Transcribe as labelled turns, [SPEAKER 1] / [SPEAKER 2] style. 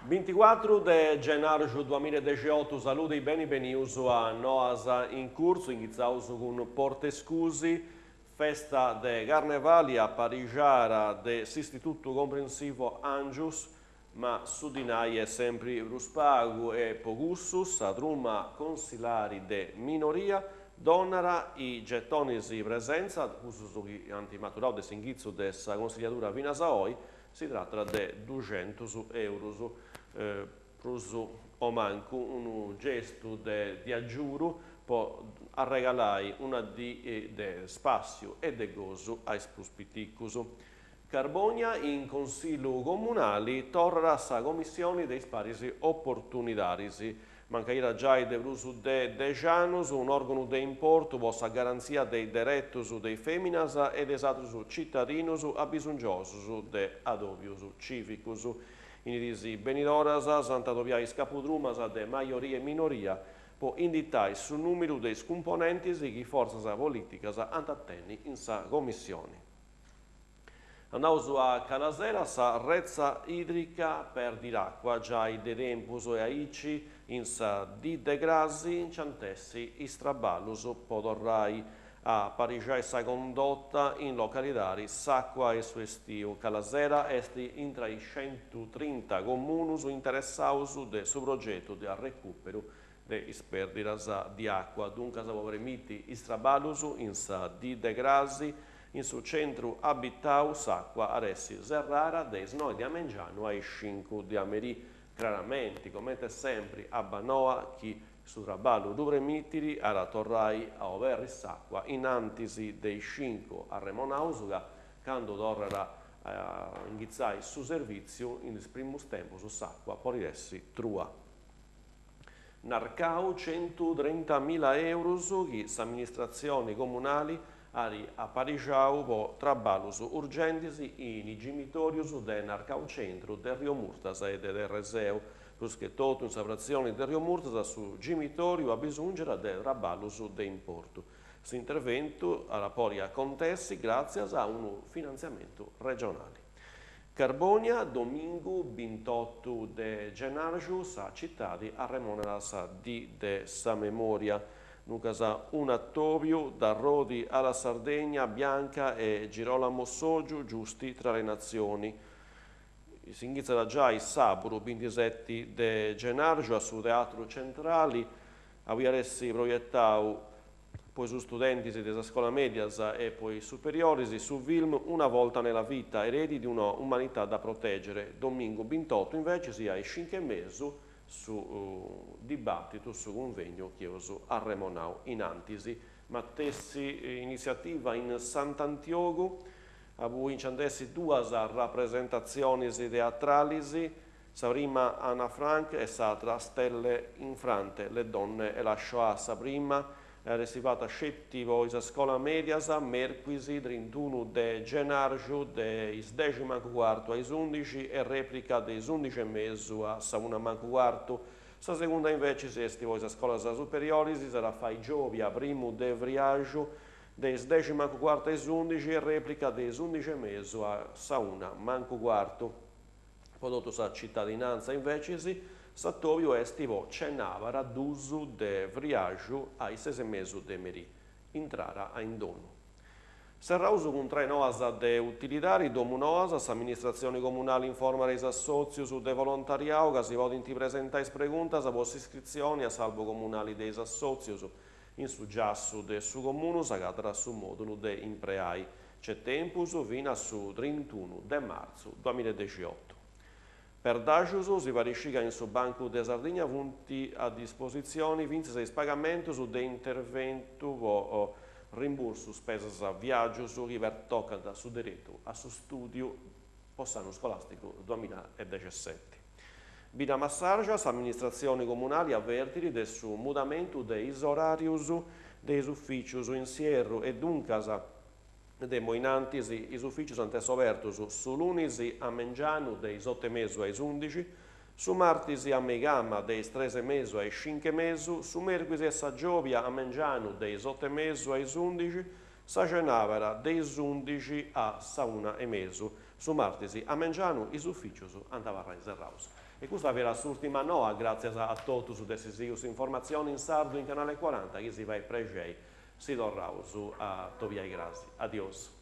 [SPEAKER 1] 24 de gennaio 2018 saluto e benvenuti a Noasa in corso, iniziamo con Porte Scusi, festa de Carnevali a Parigiara dell'Istituto Comprensivo Angius, ma su di noi è sempre Ruspagu e Pogussus, a Truma consilari de minoria, donara i gettoni di presenza, uso che antimaturao de singizzo dessa consigliatura Vinasaoi, si tratta di 200 euro. Prusu o manco un gesto di aggiuro può regalare una di spazio e de gozo ai spus. Carbonia in consiglio comunale tornerà a commissione dei sparisi opportunitari. Mancaira già de brusu de Janus, un organo de importo, vostra garanzia dei direttus dei feminas e dei satrus cittadinus abisognosus de adobius civicus. In disi Benidorasa, Santa Tobiais Capudrumas de maioria e minoria, può indicare sul numero dei componenti che forze politiche antattenni in sa commissione. Andiamo a Calasera, sa rezza idrica per l'acqua, già i de tempus e aici, in sa di de grasi, in ciantessi, istraballus, podorrai, a Parigiai sa condotta in localitari Sacqua e Suestio. Calasera est intra i 130 comunus interessaus de su progetto di recupero de isperdiras di acqua. Dunque sa povremiti istraballus in sa di de grasi, in su centro abitau Sacqua aressi Zerrara de snoi di Amengiano ai 5 di Ameri. Chiaramente, come sempre, a Banoa chi su traballo dovre mitiri alla torrai a overri s'acqua in antisi dei 5 a Remonausuga quando tornerà a inghizzai su servizio in primus tempo su s'acqua poliressi trua. Narcau 130.000 euro che s'amministrazioni comunali a Parigiau po traballus urgentis in i gimitorius de Narcau Centro del Rio Murtas e del Reseu. Plus che tutto in savrazione del Rio Murtas su gimitorio a bisogno del raballus de importo. Questo intervento alla poria contessi grazie a un finanziamento regionale. Carbonia, domingo 28 de gennaio, sa città di Arremoneras di sa memoria. Nucasa un attovio da Rodi alla Sardegna, Bianca e Girolamo Sogiu, giusti tra le nazioni. Si inizia già il sabato 27 de gennaio su Teatro Centrali, avviarsi proiettau poi su studenti della scuola media e poi superiori su film Una volta nella vita, eredi di un'umanità da proteggere. Domingo 28 invece si ha i 5 mesi su dibattito su convegno chieso a Remonau in Antisi. Mattessi iniziativa in Sant'Antiogo, a cui incendessi due rappresentazioni teatrali, sa prima Anna Frank e s'altra Stelle Infrante, le donne e la Shoah. Sa prima è resivata scettivo in scuola media, mercoledì 31 de gennaio, dei 10:15 ai 11 e replica dei 11:30 a sa 1:15. Sa seconda invece si estivo in scuola superiori, si sarà fai Giovia, primo de Vriaggio, dei 10:15 ai 11 e replica dei 11:30 a sa 1:15. Prodotto sa cittadinanza invece si Sattovio estivo cenava d'uso de Vriaggio ai 6:30 de Meri. Intrara a Indono. Serrauso con 3 noasa de utilitari, domu noasas, amministrazione comunale informa reis assozius de volontariau, che si vodinti presentais preguntas a vostre iscrizioni a salvo comunali deis assozius, in su giassu de su comunus, agadra su modulu de impreai. C'è tempus fino a su 31 de marzo 2018. Per Dacius si variscica in su Banco de Sardegna punti a disposizione 26 pagamenti su de intervento o rimborso spese a viaggio su che tocca su diritto a su studio post-anno scolastico 2017. Bina Massargias, amministrazioni comunali avvertiti del su mutamento dei orarius dei ufficius in Sierro e Duncasa de moinantis is ufficius antes obertus su lunis a Mengianu dei 8:30 ai 11, su martis a Megama dei 13:30 ai 5:30, su mercoledì a Saggiovia a Mengianu dei 8:30 ai 11, sa cenavera dei 11 a sauna e mesu, su martesi a Mengianu, is ufficios andavarra inserraus. E questa era l'ultima noa, grazie a tutti su decisius informazioni in sardo in canale 40, che si va e pregei, si torraus a Toviai Grasi. Adios.